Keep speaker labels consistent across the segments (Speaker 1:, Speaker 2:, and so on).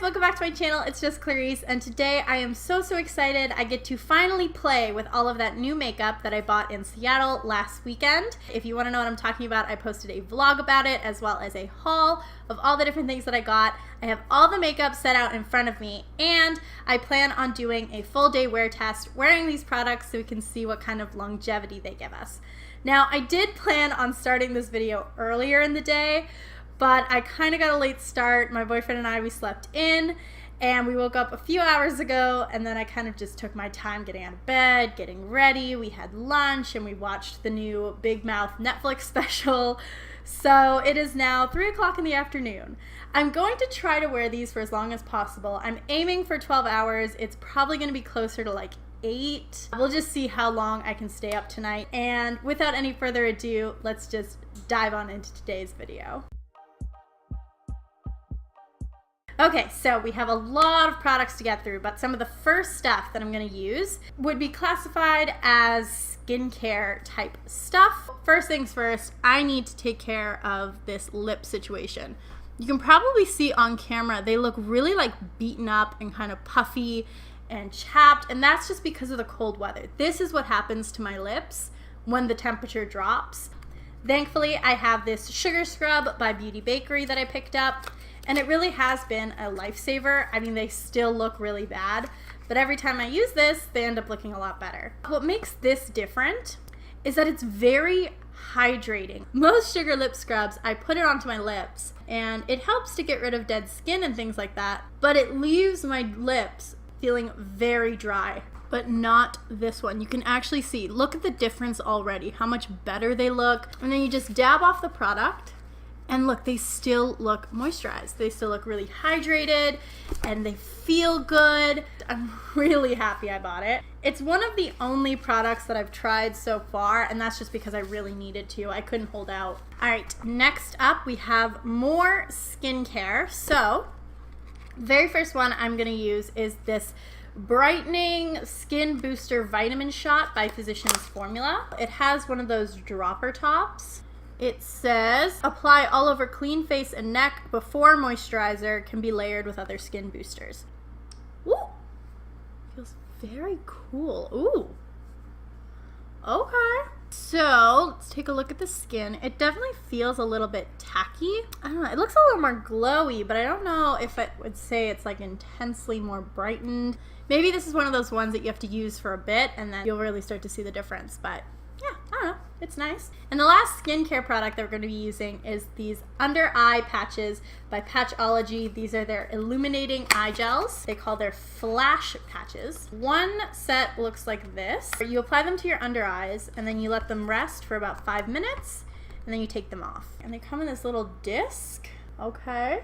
Speaker 1: welcome back to my channel. It's just Clarice, and today I am so excited. I get to finally play with all of that new makeup that I bought in Seattle last weekend. If you want to know what I'm talking about, I posted a vlog about it as well as a haul of all the different things that I got. I have all the makeup set out in front of me, and I plan on doing a full day wear test wearing these products so we can see what kind of longevity they give us. Now, I did plan on starting this video earlier in the day, but I kind of got a late start. My boyfriend and I, we slept in, and we woke up a few hours ago, and then I kind of just took my time getting out of bed, getting ready. We had lunch, and we watched the new Big Mouth Netflix special. So it is now 3 o'clock in the afternoon. I'm going to try to wear these for as long as possible. I'm aiming for 12 hours. It's probably going to be closer to like 8. We'll just see how long I can stay up tonight. And without any further ado, let's just dive on into today's video. Okay, so we have a lot of products to get through, but some of the first stuff that I'm going to use would be classified as skincare type stuff. First things first, I need to take care of this lip situation. You can probably see on camera, they look really like beaten up and kind of puffy and chapped, and that's just because of the cold weather. This is what happens to my lips when the temperature drops. Thankfully, I have this sugar scrub by Beauty Bakery that I picked up, and it really has been a lifesaver. I mean, they still look really bad, but every time I use this, they end up looking a lot better. What makes this different is that it's very hydrating. Most sugar lip scrubs, I put it onto my lips, and it helps to get rid of dead skin and things like that, but it leaves my lips feeling very dry. But not this one. You can actually see, look at the difference already, how much better they look. And then you just dab off the product, and look, they still look moisturized. They still look really hydrated, and they feel good. I'm really happy I bought it. It's one of the only products that I've tried so far, and that's just because I really needed to. I couldn't hold out. All right, next up we have more skincare. So, very first one I'm gonna use is this Brightening Skin Booster Vitamin Shot by Physicians Formula. It has one of those dropper tops. It says, apply all over clean face and neck before moisturizer, can be layered with other skin boosters. Ooh, feels very cool. Ooh, okay. So let's take a look at the skin. It definitely feels a little bit tacky. I don't know, it looks a little more glowy, but I don't know if I would say it's like intensely more brightened. Maybe this is one of those ones that you have to use for a bit and then you'll really start to see the difference, but yeah, I don't know, it's nice. And the last skincare product that we're going to be using is these under eye patches by Patchology. These are their illuminating eye gels. They call their flash patches. One set looks like this. You apply them to your under eyes and then you let them rest for about 5 minutes and then you take them off. And they come in this little disc. Okay.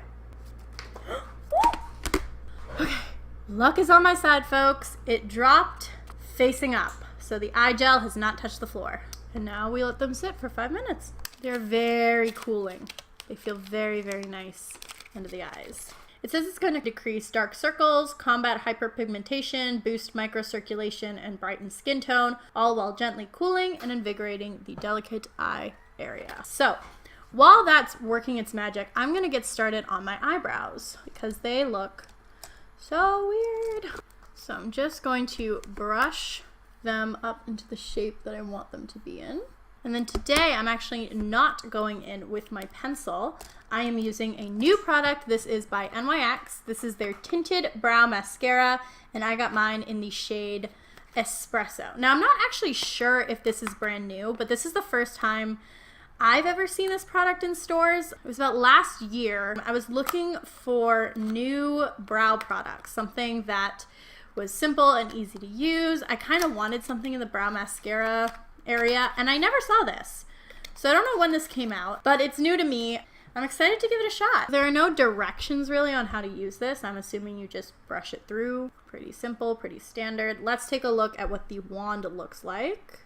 Speaker 1: Okay. Luck is on my side, folks. It dropped facing up, so the eye gel has not touched the floor. And now we let them sit for 5 minutes. They're very cooling. They feel very nice under the eyes. It says it's going to decrease dark circles, combat hyperpigmentation, boost microcirculation, and brighten skin tone, all while gently cooling and invigorating the delicate eye area. So, while that's working its magic, I'm going to get started on my eyebrows because they look so weird. So I'm just going to brush them up into the shape that I want them to be in. And then today I'm actually not going in with my pencil. I am using a new product. This is by NYX. This is their tinted brow mascara, and I got mine in the shade Espresso. Now I'm not actually sure if this is brand new, but this is the first time I've ever seen this product in stores. It was about last year. I was looking for new brow products, something that was simple and easy to use. I kind of wanted something in the brow mascara area, and I never saw this. So I don't know when this came out, but it's new to me. I'm excited to give it a shot. There are no directions really on how to use this. I'm assuming you just brush it through. Pretty simple, pretty standard. Let's take a look at what the wand looks like.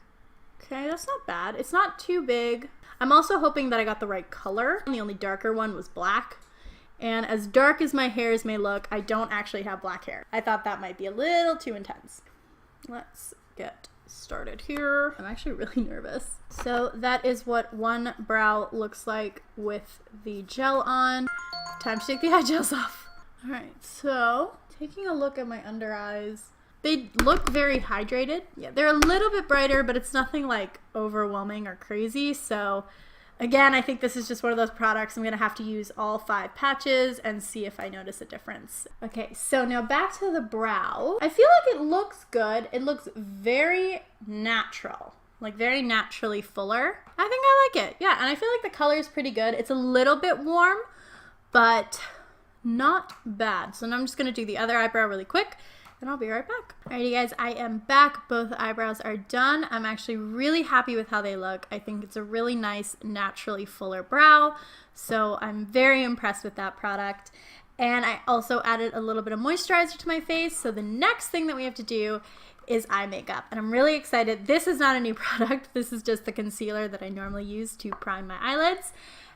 Speaker 1: Okay, that's not bad. It's not too big. I'm also hoping that I got the right color. The only darker one was black. And as dark as my hairs may look, I don't actually have black hair. I thought that might be a little too intense. Let's get started here. I'm actually really nervous. So that is what one brow looks like with the gel on. Time to take the eye gels off. All right, so taking a look at my under eyes. They look very hydrated. Yeah, they're a little bit brighter, but it's nothing like overwhelming or crazy. So again, I think this is just one of those products I'm gonna have to use all 5 patches and see if I notice a difference. Okay, so now back to the brow. I feel like it looks good. It looks very natural, like very naturally fuller. I think I like it, yeah, and I feel like the color is pretty good. It's a little bit warm, but not bad. So now I'm just gonna do the other eyebrow really quick, and I'll be right back. Alrighty guys, I am back. Both eyebrows are done. I'm actually really happy with how they look. I think it's a really nice, naturally fuller brow. So I'm very impressed with that product. And I also added a little bit of moisturizer to my face. So the next thing that we have to do is eye makeup. And I'm really excited. This is not a new product. This is just the concealer that I normally use to prime my eyelids.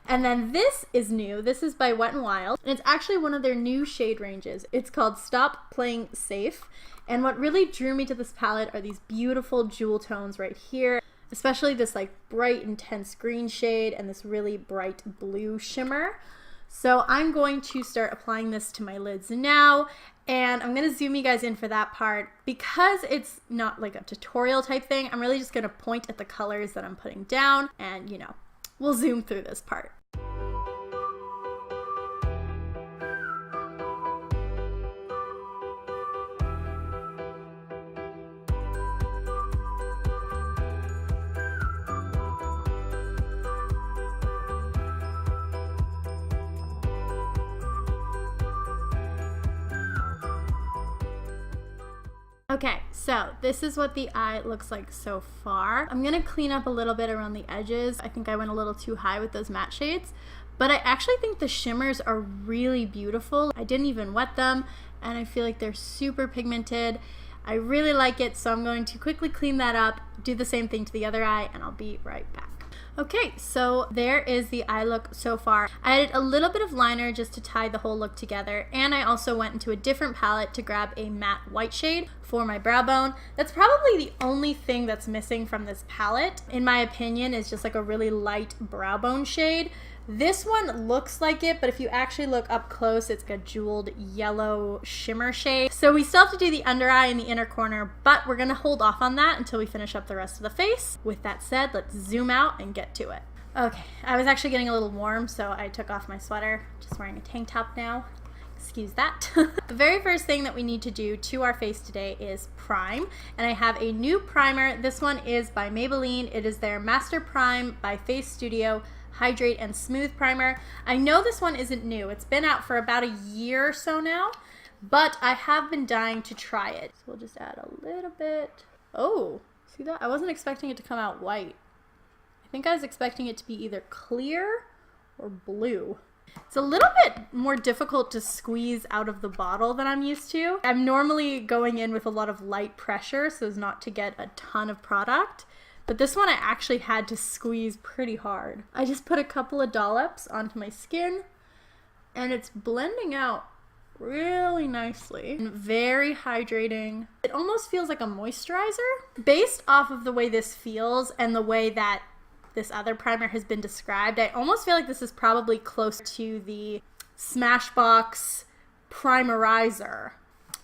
Speaker 1: And then this is new. This is by Wet n Wild, and it's actually one of their new shade ranges. It's called Stop Playing Safe. And what really drew me to this palette are these beautiful jewel tones right here, especially this like bright, intense green shade and this really bright blue shimmer. So I'm going to start applying this to my lids now, and I'm going to zoom you guys in for that part. Because it's not like a tutorial type thing, I'm really just going to point at the colors that I'm putting down, and you know, we'll zoom through this part. Okay, so this is what the eye looks like so far. I'm gonna clean up a little bit around the edges. I think I went a little too high with those matte shades, but I actually think the shimmers are really beautiful. I didn't even wet them, and I feel like they're super pigmented. I really like it, so I'm going to quickly clean that up, do the same thing to the other eye, and I'll be right back. Okay, so there is the eye look so far. I added a little bit of liner just to tie the whole look together, and I also went into a different palette to grab a matte white shade for my brow bone. That's probably the only thing that's missing from this palette, in my opinion, is just like a really light brow bone shade. This one looks like it, but if you actually look up close, it's a jeweled yellow shimmer shade. So we still have to do the under eye and the inner corner, but we're gonna hold off on that until we finish up the rest of the face. With that said, let's zoom out and get to it. Okay, I was actually getting a little warm, so I took off my sweater. Just wearing a tank top now. Excuse that. The very first thing that we need to do to our face today is prime, and I have a new primer. This one is by Maybelline. It is their Master Prime by Face Studio Hydrate and Smooth Primer. I know this one isn't new. It's been out for about a year or so now, but I have been dying to try it. So we'll just add a little bit. Oh, see that? I wasn't expecting it to come out white. I think I was expecting it to be either clear or blue. It's a little bit more difficult to squeeze out of the bottle than I'm used to. I'm normally going in with a lot of light pressure so as not to get a ton of product. But this one I actually had to squeeze pretty hard. I just put a couple of dollops onto my skin, and it's blending out really nicely and very hydrating. It almost feels like a moisturizer. Based off of the way this feels and the way that this other primer has been described, I almost feel like this is probably close to the Smashbox Primerizer.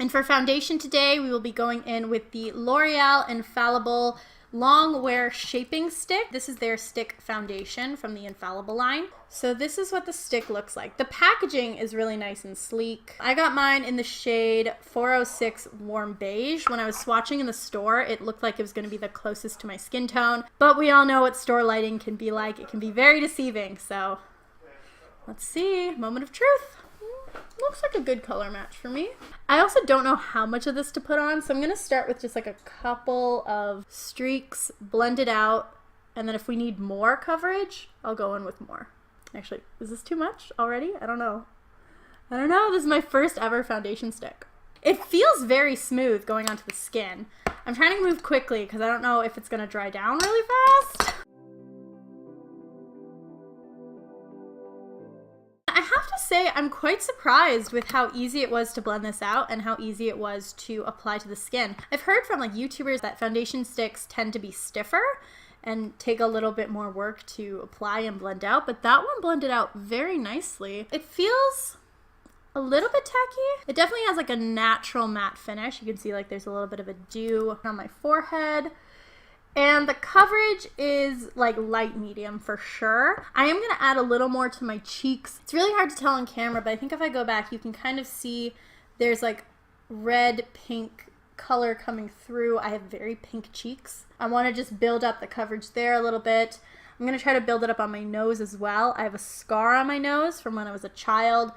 Speaker 1: And for foundation today, we will be going in with the L'Oreal Infallible Long Wear Shaping Stick. This is their stick foundation from the Infallible line. So this is what the stick looks like. The packaging is really nice and sleek. I got mine in the shade 406 Warm Beige. When I was swatching in the store, it looked like it was going to be the closest to my skin tone, but we all know what store lighting can be like. It can be very deceiving, so let's see. Moment of truth. Looks like a good color match for me. I also don't know how much of this to put on, so I'm going to start with just like a couple of streaks, blend it out, and then if we need more coverage, I'll go in with more. Actually, is this too much already? I don't know. This is my first ever foundation stick. It feels very smooth going onto the skin. I'm trying to move quickly because I don't know if it's going to dry down really fast. I have to say I'm quite surprised with how easy it was to blend this out and how easy it was to apply to the skin. I've heard from like YouTubers that foundation sticks tend to be stiffer and take a little bit more work to apply and blend out, but that one blended out very nicely. It feels a little bit tacky. It definitely has like a natural matte finish. You can see like there's a little bit of a dew on my forehead. And the coverage is like light medium for sure. I am gonna add a little more to my cheeks. It's really hard to tell on camera, but I think if I go back, you can kind of see there's like red, pink color coming through. I have very pink cheeks. I wanna just build up the coverage there a little bit. I'm gonna try to build it up on my nose as well. I have a scar on my nose from when I was a child.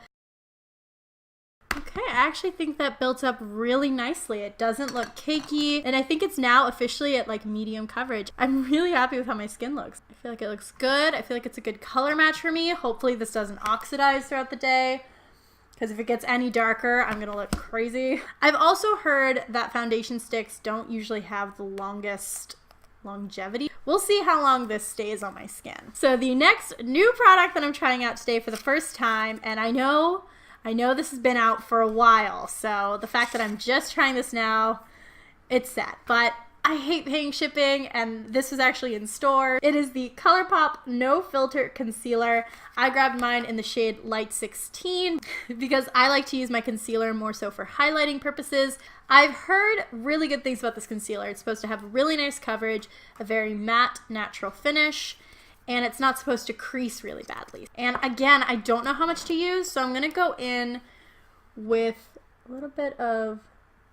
Speaker 1: Okay, I actually think that built up really nicely. It doesn't look cakey, and I think it's now officially at like medium coverage. I'm really happy with how my skin looks. I feel like it looks good. I feel like it's a good color match for me. Hopefully this doesn't oxidize throughout the day, because if it gets any darker, I'm gonna look crazy. I've also heard that foundation sticks don't usually have the longest longevity. We'll see how long this stays on my skin. So the next new product that I'm trying out today for the first time, and I know this has been out for a while, so the fact that I'm just trying this now, it's sad. But I hate paying shipping, and this was actually in store. It is the ColourPop No Filter Concealer. I grabbed mine in the shade Light 16 because I like to use my concealer more so for highlighting purposes. I've heard really good things about this concealer. It's supposed to have really nice coverage, a very matte, natural finish, and it's not supposed to crease really badly. And again, I don't know how much to use, so I'm gonna go in with a little bit of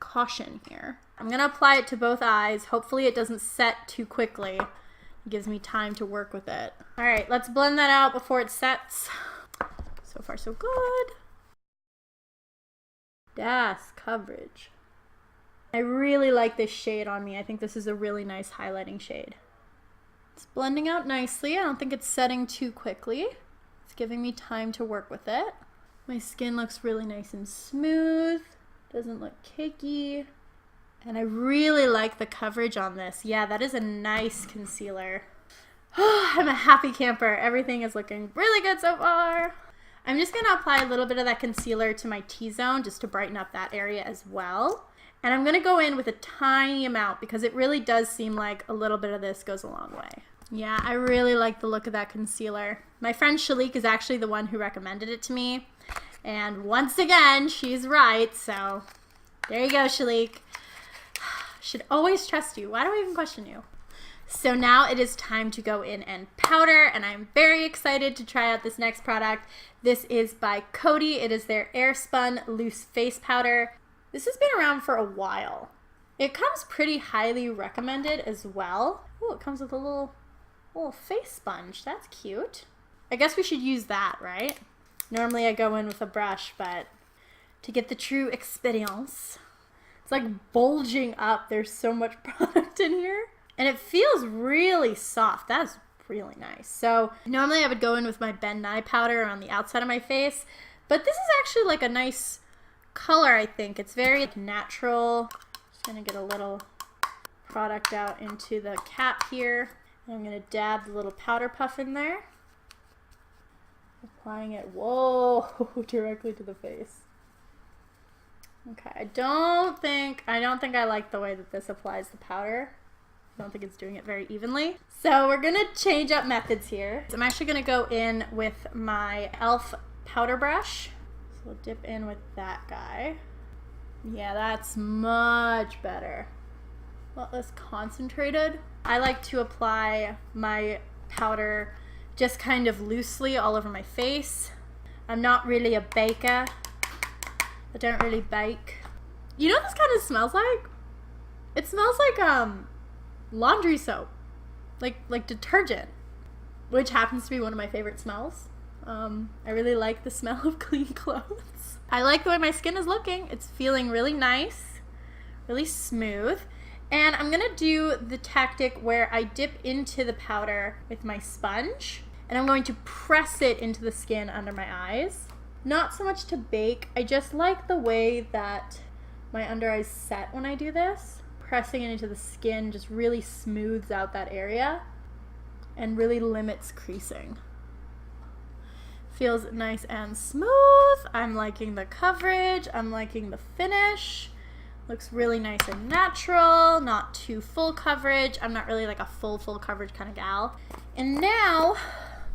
Speaker 1: caution here. I'm gonna apply it to both eyes. Hopefully it doesn't set too quickly. It gives me time to work with it. All right, let's blend that out before it sets. So far, so good. Das coverage. I really like this shade on me. I think this is a really nice highlighting shade. It's blending out nicely. I don't think it's setting too quickly. It's giving me time to work with it. My skin looks really nice and smooth. Doesn't look cakey. And I really like the coverage on this. Yeah, that is a nice concealer. I'm a happy camper. Everything is looking really good so far. I'm just gonna apply a little bit of that concealer to my T-zone just to brighten up that area as well. And I'm gonna go in with a tiny amount because it really does seem like a little bit of this goes a long way. Yeah, I really like the look of that concealer. My friend Shalik is actually the one who recommended it to me. And once again, she's right, so there you go, Shalik. Should always trust you. Why do I even question you? So now it is time to go in and powder, and I'm very excited to try out this next product. This is by Coty. It is their Airspun Loose Face Powder. This has been around for a while. It comes pretty highly recommended as well. Oh, it comes with a little face sponge. That's cute. I guess we should use that, right? Normally I go in with a brush, but to get the true experience, it's like bulging up. There's so much product in here. And it feels really soft. That is really nice. So normally I would go in with my Ben Nye powder on the outside of my face, but this is actually like a nice color, I think. It's very natural. Just gonna get a little product out into the cap here. And I'm gonna dab the little powder puff in there. Applying it, whoa, directly to the face. Okay, I don't think I like the way that this applies the powder. I don't think it's doing it very evenly. So we're gonna change up methods here. So I'm actually gonna go in with my e.l.f. powder brush. So we'll dip in with that guy. Yeah, that's much better. A lot less concentrated. I like to apply my powder just kind of loosely all over my face. I'm not really a baker. I don't really bake. You know what this kind of smells like? It smells like laundry soap, like detergent, which happens to be one of my favorite smells. I really like the smell of clean clothes. I like the way my skin is looking. It's feeling really nice, really smooth. And I'm gonna do the tactic where I dip into the powder with my sponge, and I'm going to press it into the skin under my eyes. Not so much to bake. I just like the way that my under eyes set when I do this. Pressing it into the skin just really smooths out that area and really limits creasing. Feels nice and smooth. I'm liking the coverage. I'm liking the finish. Looks really nice and natural, not too full coverage. I'm not really like a full coverage kind of gal. And now,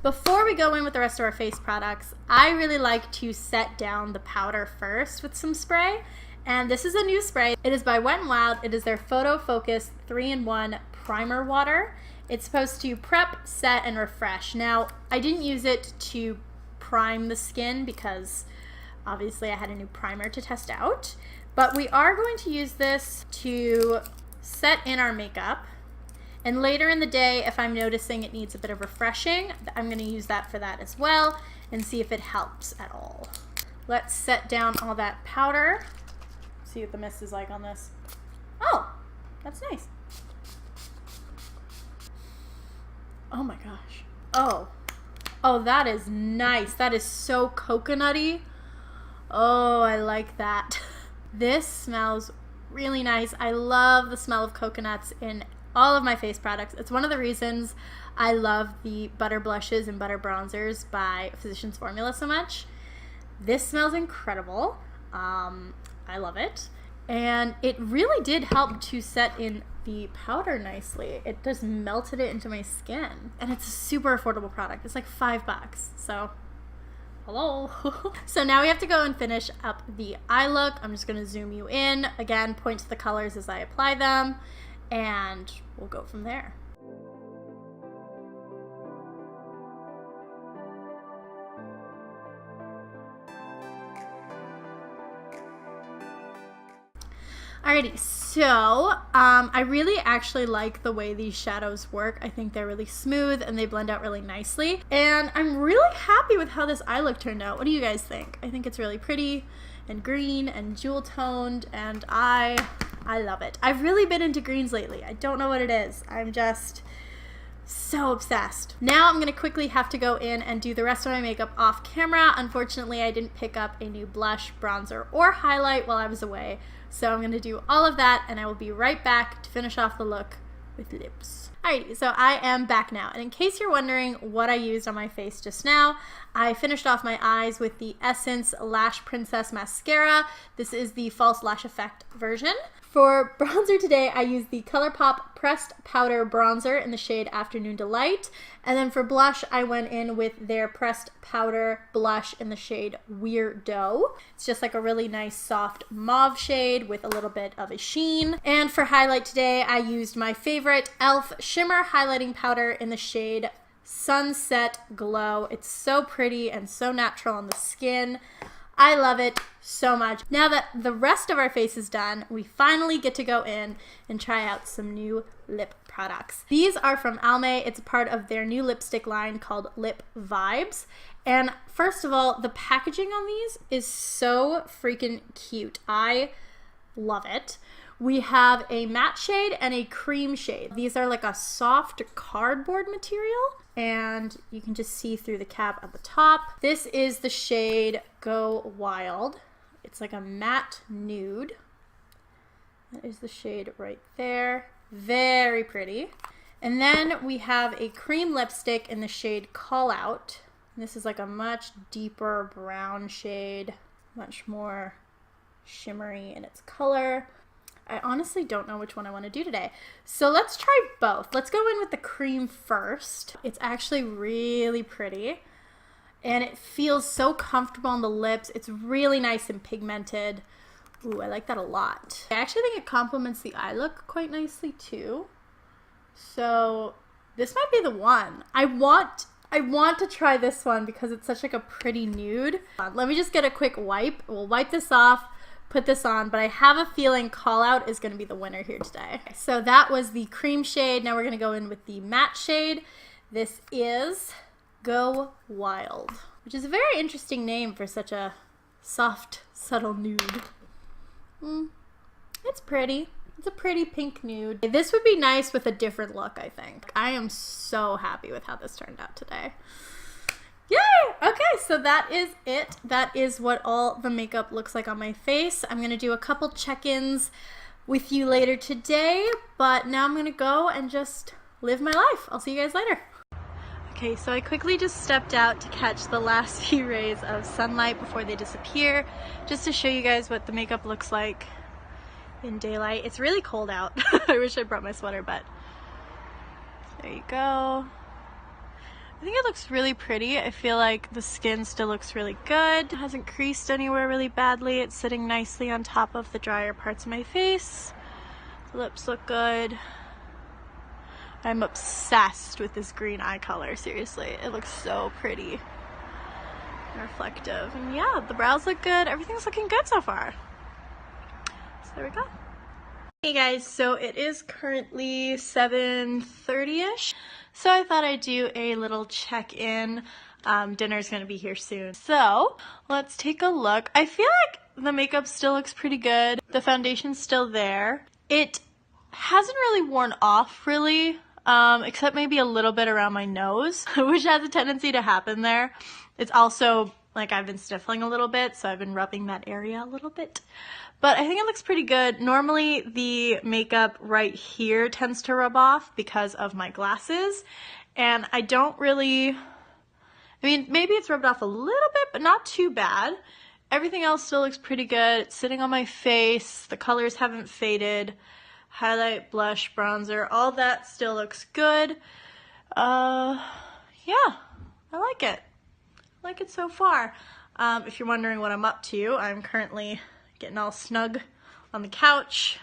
Speaker 1: Before we go in with the rest of our face products, I really like to set down the powder first with some spray. And this is a new spray. It is by Wet n Wild. It is their Photo Focus 3-in-1 Primer Water. It's supposed to prep, set, and refresh. Now, I didn't use it to prime the skin because obviously I had a new primer to test out. But we are going to use this to set in our makeup. And later in the day, if I'm noticing it needs a bit of refreshing, I'm going to use that for that as well and see if it helps at all. Let's set down all that powder. See what the mist is like on this. Oh, that's nice. Oh my gosh. Oh, that is nice. That is so coconutty. Oh, I like that. This smells really nice. I love the smell of coconuts in all of my face products. It's one of the reasons I love the butter blushes and butter bronzers by Physicians Formula so much. This smells incredible. I love it. And it really did help to set in the powder nicely. It just melted it into my skin. And it's a super affordable product. It's like $5. So, hello. So now we have to go and finish up the eye look. I'm just going to zoom you in. Again, point to the colors as I apply them. And we'll go from there. Alrighty, so I really actually like the way these shadows work. I think they're really smooth and they blend out really nicely. And I'm really happy with how this eye look turned out. What do you guys think? I think it's really pretty and green and jewel toned, and I love it. I've really been into greens lately. I don't know what it is. I'm just so obsessed. Now I'm going to quickly have to go in and do the rest of my makeup off camera. Unfortunately, I didn't pick up a new blush, bronzer, or highlight while I was away. So I'm going to do all of that, and I will be right back to finish off the look with lips. Alrighty, so I am back now. And in case you're wondering what I used on my face just now, I finished off my eyes with the Essence Lash Princess Mascara. This is the False Lash Effect version. For bronzer today, I used the ColourPop Pressed Powder Bronzer in the shade Afternoon Delight. And then for blush, I went in with their Pressed Powder Blush in the shade Weirdo. It's just like a really nice soft mauve shade with a little bit of a sheen. And for highlight today, I used my favorite e.l.f. Shimmer Highlighting Powder in the shade Sunset Glow. It's so pretty and so natural on the skin. I love it so much. Now that the rest of our face is done, we finally get to go in and try out some new lip products. These are from Almay. It's a part of their new lipstick line called Lip Vibes. And first of all, the packaging on these is so freaking cute. I love it. We have a matte shade and a cream shade. These are like a soft cardboard material, and you can just see through the cap at the top. This is the shade Go Wild. It's like a matte nude. That is the shade right there. Very pretty. And then we have a cream lipstick in the shade Call Out. This is like a much deeper brown shade, much more shimmery in its color. I honestly don't know which one I want to do today. So let's try both. Let's go in with the cream first. It's actually really pretty. And it feels so comfortable on the lips. It's really nice and pigmented. Ooh, I like that a lot. I actually think it complements the eye look quite nicely too. So this might be the one. I want to try this one because it's such like a pretty nude. Let me just get a quick wipe. We'll wipe this off, put this on, but I have a feeling Call Out is going to be the winner here today. So that was the cream shade. Now we're going to go in with the matte shade. This is Go Wild, which is a very interesting name for such a soft, subtle nude. It's pretty. It's a pretty pink nude. This would be nice with a different look, I think. I am so happy with how this turned out today. Yay! Okay, so that is it. That is what all the makeup looks like on my face. I'm going to do a couple check-ins with you later today, but now I'm going to go and just live my life. I'll see you guys later. Okay, so I quickly just stepped out to catch the last few rays of sunlight before they disappear, just to show you guys what the makeup looks like in daylight. It's really cold out. I wish I brought my sweater, but there you go. I think it looks really pretty. I feel like the skin still looks really good. It hasn't creased anywhere really badly. It's sitting nicely on top of the drier parts of my face. The lips look good. I'm obsessed with this green eye color, seriously. It looks so pretty and reflective. And yeah, the brows look good. Everything's looking good so far. So there we go. Hey guys, so it is currently 7:30ish. So I thought I'd do a little check-in. Dinner's gonna be here soon. So let's take a look. I feel like the makeup still looks pretty good. The foundation's still there. It hasn't really worn off really, except maybe a little bit around my nose, which has a tendency to happen there. It's also like I've been sniffling a little bit, so I've been rubbing that area a little bit. But I think it looks pretty good. Normally the makeup right here tends to rub off because of my glasses. And I don't really, I mean, maybe it's rubbed off a little bit, but not too bad. Everything else still looks pretty good. It's sitting on my face. The colors haven't faded. Highlight, blush, bronzer, all that still looks good. Yeah, I like it. I like it so far. If you're wondering what I'm up to, I'm currently getting all snug on the couch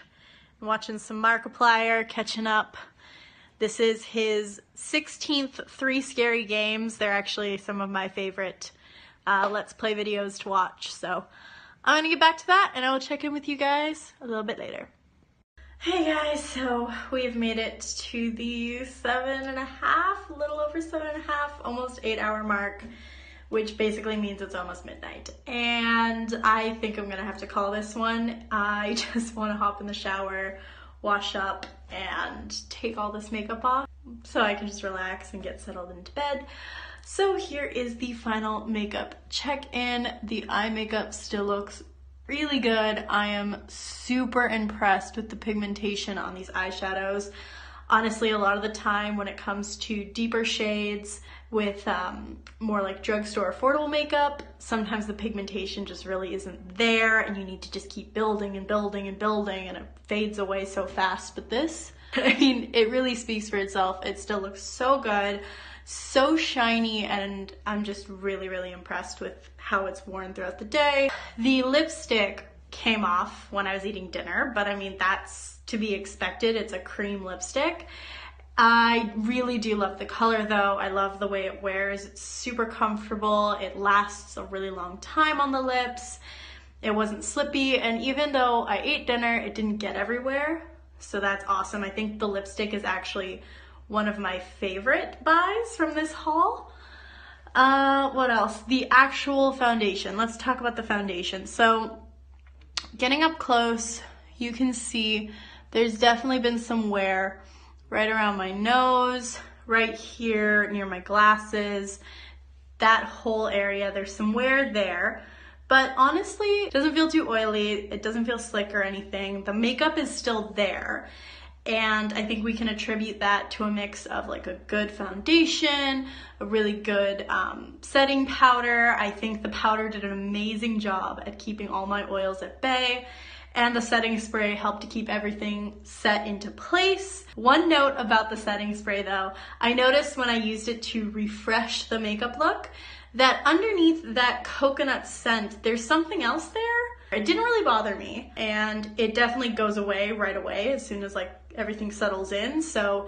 Speaker 1: and watching some Markiplier, catching up. This is his 16th 3 Scary Games. They're actually some of my favorite Let's Play videos to watch. So I'm gonna get back to that and I will check in with you guys a little bit later. Hey guys, so we've made it to the 7.5, a little over 7.5, almost 8-hour mark, which basically means it's almost midnight. And I think I'm gonna have to call this one. I just wanna hop in the shower, wash up, and take all this makeup off so I can just relax and get settled into bed. So here is the final makeup check-in. The eye makeup still looks really good. I am super impressed with the pigmentation on these eyeshadows. Honestly, a lot of the time when it comes to deeper shades with more like drugstore affordable makeup, sometimes the pigmentation just really isn't there and you need to just keep building and building and building and it fades away so fast. But this, I mean, it really speaks for itself. It still looks so good, so shiny, and I'm just really, really impressed with how it's worn throughout the day. The lipstick came off when I was eating dinner, but I mean, that's to be expected. It's a cream lipstick. I really do love the color though. I love the way it wears. It's super comfortable. It lasts a really long time on the lips. It wasn't slippy, and even though I ate dinner, it didn't get everywhere. So that's awesome. I think the lipstick is actually one of my favorite buys from this haul. What else? The actual foundation. Let's talk about the foundation. So getting up close, you can see there's definitely been some wear right around my nose, right here near my glasses, that whole area. There's some wear there, but honestly, it doesn't feel too oily. It doesn't feel slick or anything. The makeup is still there. And I think we can attribute that to a mix of like a good foundation, a really good setting powder. I think the powder did an amazing job at keeping all my oils at bay, and the setting spray helped to keep everything set into place. One note about the setting spray though, I noticed when I used it to refresh the makeup look that underneath that coconut scent, there's something else there. It didn't really bother me, and it definitely goes away right away as soon as like everything settles in. So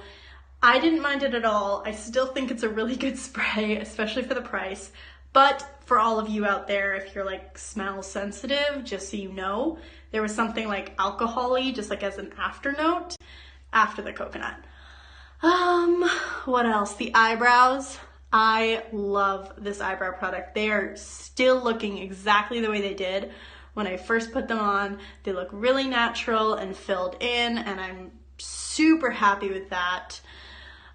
Speaker 1: I didn't mind it at all. I still think it's a really good spray, especially for the price. But for all of you out there, if you're like smell sensitive, just so you know, there was something like alcohol-y, just like as an afternote after the coconut. What else? The eyebrows. I love this eyebrow product. They are still looking exactly the way they did when I first put them on. They look really natural and filled in, and I'm super happy with that.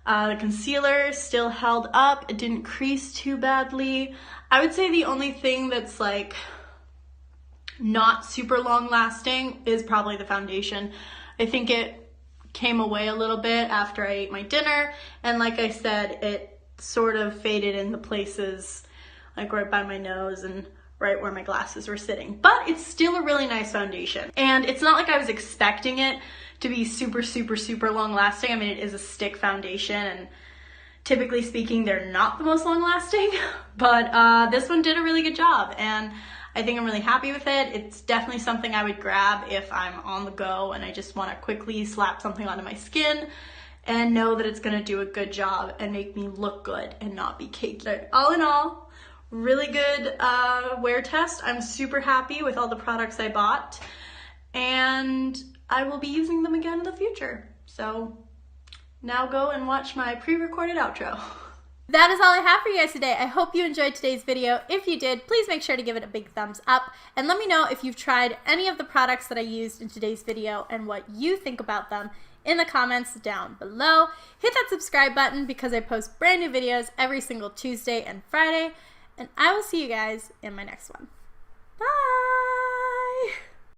Speaker 1: The concealer still held up. It didn't crease too badly. I would say the only thing that's like not super long lasting is probably the foundation. I think it came away a little bit after I ate my dinner, and like I said, it sort of faded in the places like right by my nose and right where my glasses were sitting. But it's still a really nice foundation, and it's not like I was expecting it to be super, super, super long lasting. I mean, it is a stick foundation, and Typically speaking, they're not the most long lasting, but this one did a really good job, and I think I'm really happy with it. It's definitely something I would grab if I'm on the go and I just want to quickly slap something onto my skin and know that it's going to do a good job and make me look good and not be cakey. But all in all, really good wear test. I'm super happy with all the products I bought, and I will be using them again in the future. So now go and watch my pre-recorded outro. That is all I have for you guys today. I hope you enjoyed today's video. If you did, please make sure to give it a big thumbs up and let me know if you've tried any of the products that I used in today's video and what you think about them in the comments down below. Hit that subscribe button because I post brand new videos every single Tuesday and Friday, and I will see you guys in my next one. Bye!